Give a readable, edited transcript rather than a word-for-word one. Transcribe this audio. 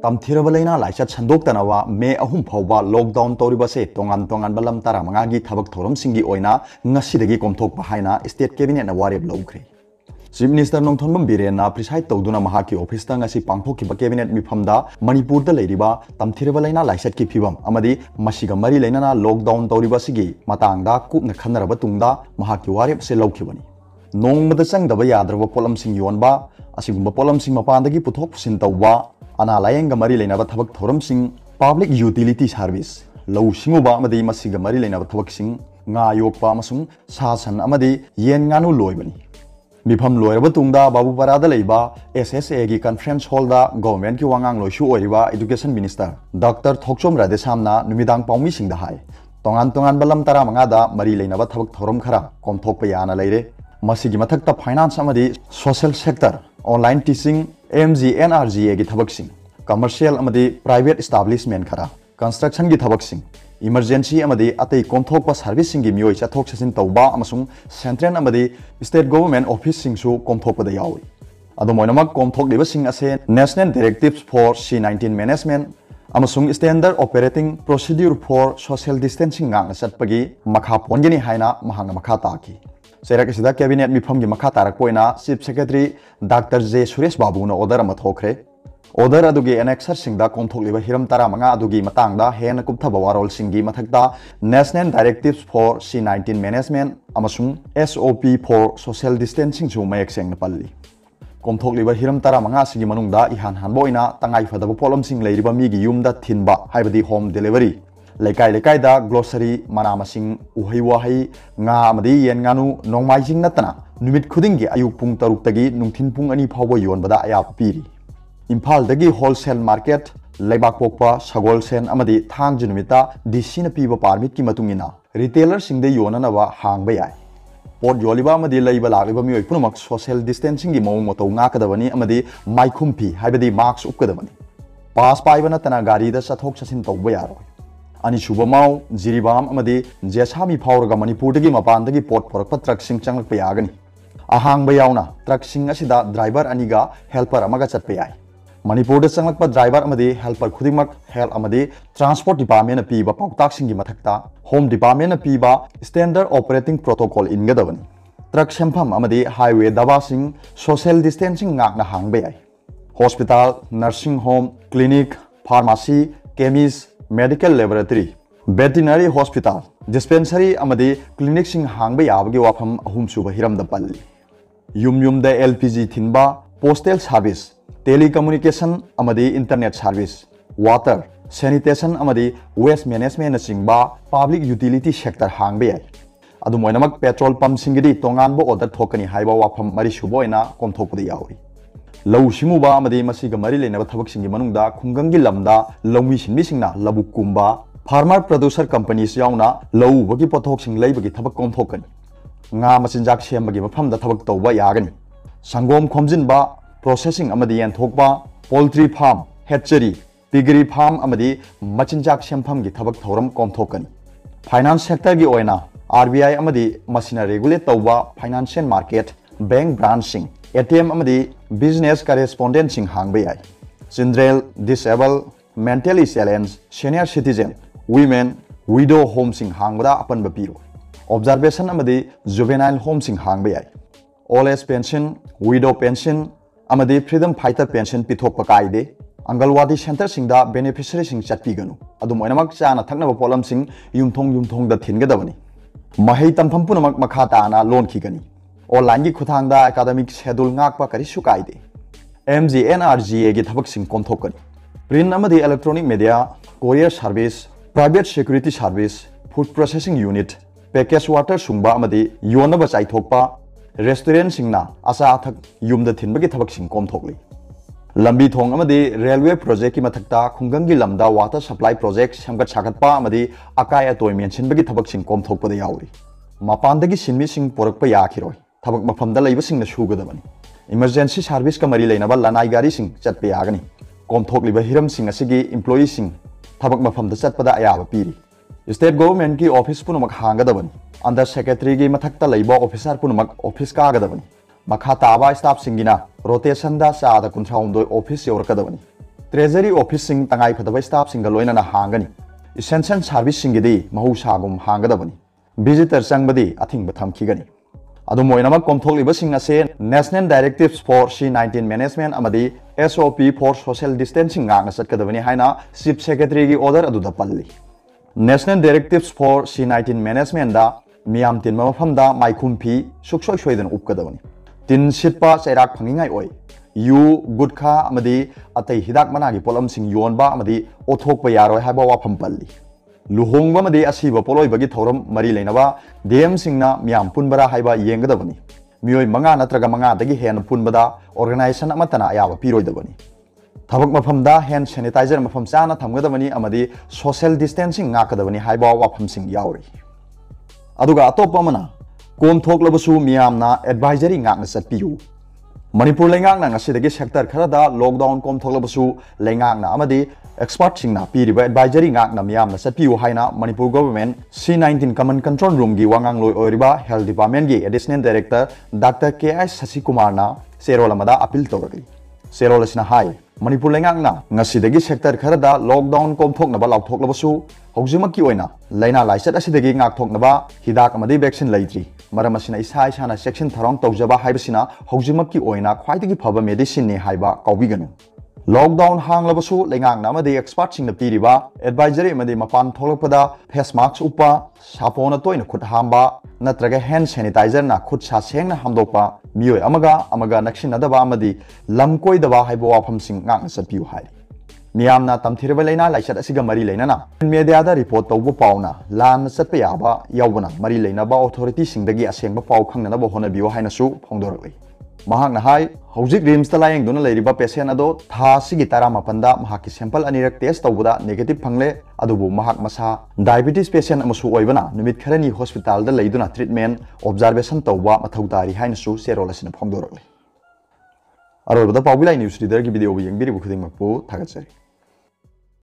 तमथिरब लेना लाइचत संदोक्तनवा मे अहुम फौबा लॉकडाउन तौरिबसे तोंगान तोंगान बलम तारा मंगागी थबक theorem सिंगी ओइना ngasiदगी komthokpa haina state cabinet na wareb lawkhre chief minister nongthonbam birena preside tawduna mahaki office ta ngasi pangthokkiba cabinet mifamda manipur da leiriba tamthiraba laina laisat ki phibam amadi masiga mari lainana lockdown tawriba sigi matangda kupna khanaraba tungda mahaki wareb se lawkhibani nongmada changdaba yadraba polam sing yonba asigumba polam sing mapandagi puthok pusin tawba ana layenga mari lainaba thabak thoram sing public utility service law singuba amadi masiga mari lainaba thabak sing nga yokpa amasung sasan amadi yen nganu loibani mifam loiraba tungda babu parada leiba SSA gi conference hall da government ki wangang loisu oiriba education minister dr thokchom radhesamna numidang paumi singda hai tongan tongan balam tara manga da mari leinaba thabak thorom khara komthokpa yana leire masigi mathakta finance amadi social sector online teaching MG NRGA gi thabak sing commercial amadi private establishment khara construction gi thabak sing emergency amadi atei komthokpa service singi mioi chathok chasin tawba amasung central amadi state government office singsu komthokpa da yawi adomoinamak komthok liba sing ase national directives for C19 management amasung standard operating procedure for social distancing ngang satpagi makha pongeni haina mahanga makha taki serak sida cabinet mifam gi makha tarak poina chief secretary Dr. J Suresh Babu na order ama thokre order adugi annexer singda komthokliba hiram tara manga adugi matangda hena kupthaba warol singi mathakta national directives for C19 management amasung SOP for social distancing chu mayak sengna palli komthokliba hiram tara manga sigi manungda ihan hanboina tangai fadaba polom sing leiriba migi yumda thinba haibadi home delivery laikai laikai da glossary manama sing uhai wahai nga amadi yen nganu nongmai jing natana numit khudingi ayuk pung taruk tagi nungthin pung ani phawba yonbada ayap piri Imphal dagi wholesale market laibak pokpa sagol sen amadi thang junumita DC na piba permit ki matungina retailer singde yonanawa hangba yai pot yoliba amadi laiba lagiba mioi punumak social distancing gi mawung moto nga kadabani amadi maikhumpi haibadi mask uppkadabani pass paibana tana gari da sathok chasin tawba yaro ani subamau jiribam amadi jesami phawraga manipur dagi mapan dagi pot phorakpa truck sing changlakpa yagani ahangba yauna truck sing asida driver aniga helper amaga chatpa yai Manipur da changlakpa driver amadi helper khudimak health amadi transport department na piba pautak singi mathakta home department na piba standard operating protocol ingadabani truck sempham amadi highway daba sing social distancing ngak na hangba yai hospital nursing home clinic pharmacy chemist medical laboratory veterinary hospital dispensary amadi clinic sing hangba yabagi wafam ahum suba hiram da palli yum da LPG thinba postal service telecommunication amadi internet service water sanitation amadi waste management na singba public utility sector hangbe yai adu moinamak petrol pump singidi tongan bo order thokani haiba wafam mari suboina komthokpudi yawi law simuba amadi masiga mari lena thabak singi manungda khungangi lamda lawmi sinmi singna labuk kumba farmer producer companies yauna law bagi pothok sing leibagi thabak komthokani nga machinjak sembagi mafamda thabak tawba yagani sangom khomjinba processing amadi yan thokba poultry farm hatchery piggery farm amadi machinjak sempham gi thabak thoram komthokani finance sector gi oina RBI amadi masina regulate tawba financial market bank branching ATM amadi business correspondent sing hangba yai children disabled mentally challenged senior citizen women widow home sing hangba apan bapiro observation amadi juvenile home sing hangba yai old age pension widow pension amadi freedom fighter pension pithok pakaide angalwadi center singda beneficiary sing chatpiganu adum oinamak chana thaknaba polam sing yumthong da thingadabani mahai tampham punamak makha taana loan khigani online gi khuthang da academic schedule ngakpa kari sukaide MG NRGA gi thabak sing komthokani print amadi electronic media courier service private security service food processing unit package water sungba amadi yonaba chaithokpa restaurant singna asa athak yumda thinbagi thabak sing komthokli lambi thong amadi railway project ki mathakta khungangi lamda water supply project samgat sagatpa amadi akai atoi mentionbagi thabak sing komthokpada yauri mapandagi sinmi sing porakpa yakhiroi thabak mafamda leiba singna sugadabani emergency service ka mari leinaba lanai gari sing chatpa yagani komthokliba hiram sing asigi employee sing thabak mafamda chatpada ayaba piri state government ki office punumak hangadabani under secretary gi mathakta leiba officer punumak office ka agadabani makha taba staff singina rotation da sa da kunthraundoi office yorakadabani treasury office तंगाई फदब staff लोनना हांगनी essential service महौसागुम हांगदबनी visitor चंबदी अथिंग थमखिगनी अदुमोइनमक कोमथोलिबसिंग असे national directives for C19 management अमदी SOP फॉर सोशल डिस्टेंसिंग गांग चटकदबनी हाइना चीफ सेक्रेटरी की ऑर्डर अदुदा पल्ली national directives for C19 management दा मियाम तिन मफमदा माइखुमफी सुक्सोय सोयदन उपकदबनी तिन सिटपा चैराक फंगिंगाई ओय यू गुटखा अमदी अतै हिदाक मनागी पोलमसिंग योनबा अमदी ओथोकबा यारोय हाबा वाफम पल्ली लुहोंगबा मदे असीबा पोलोयबगी थौरम मरी लेनबा DM सिंगना मियाम पुनबरा हाइबा येंगदबनी मियोय मंगा नत्रगा मंगा दगी हेन पुनबदा ऑर्गेनाइजेशन अमतना अयाबा पिरोयदबनी थबक मफमदा हैंड सैनिटाइजर मफम चाना थमगदबनी अमदी सोशल डिस्टेंसिंग गाकदबनी हाइबा वाफमसिंग यावरी अदुगा अतोप अमना कोमथोकलबसु मियामना एडवाइजरी गाकना चटपियु मणिपुर लेंगांगना ngasiदगी सेक्टर खरदा लॉकडाउन कोमथोकलबसु लेंगांगना अमदी एक्सपर्ट सिंगना पीरिबा एडवाइजरी गाकना मियामना चटपियु हाइना मणिपुर गवर्नमेंट C19 कमन कंट्रोल रूम की वांगांगलोय ओरिबा हेल्थ डिपार्टमेंट की एडिशनल डायरेक्टर डॉक्टर KS शशिकुमारना सेरोलमदा अपील तौरगी सेरोलसिना हाई मणिपुर लेंगांगना ngasiदगी सेक्टर खरदा लॉकडाउन कोमथोकनबा लाउथोकलबसु हौजिमकी ओइना लैना लाइसत असिदगी गाकथोकनबा हिदाक अमदी वैक्सीन लैत्री मरम असिना इसा इसाना सेक्शन थरंग तौजबा हाइबसिना हौजिमकी ओइना ख्वाइदगी फबा मेडिसिन ने हाइबा काउबिगनु लॉकडाउन हांगलबसु लेंगांगना अमदी एक्सपर्ट सिंगना पीरिबा एडवाइजरी अमदी मपान थोलकपदा फेस मास्क उपा सापोना तोइना खुद हांबा नत्रगा हैंड सैनिटाइजर ना खुद सा सेंगना हामदोपा मियोय अमगा नक्सिनदबा अमदी लमकोइदबा हाइबा वाफम सिंग गांगना चटपियु हाइ मियामना तमथिरबा लेना लाइसत असिगा मरी लेना मीडियादा रिपोर्ट तौबो पाउना लान चटपा याबा यावबना मरी लेनाबा अथॉरिटी सिंगदगी असेंगबा पाउ खंगनबा होनबियो हाइनसु फोंदोरगलै महाकना हाई हौजिक रिम्सता लायेंगदुना लेरिबा पेशेंट अदो था सिगी 15 महाकी सैंपल अनिरक टेस्ट तौबदा नेगेटिव फंगले अदुबु महाक मसा डायबिटीज पेशेंट अमसु ओइबना निमित खरनी हॉस्पिटल दा लेदुना ट्रीटमेंट ऑब्जर्वेशन तौबा मथौ तारी हाइनसु सेरोलसिना फोंदोरगलै अरोबदा पाउबिलाई न्यूज रीडर की वीडियो येंगबिरिबु खुदिंगमकपु थागतसरी।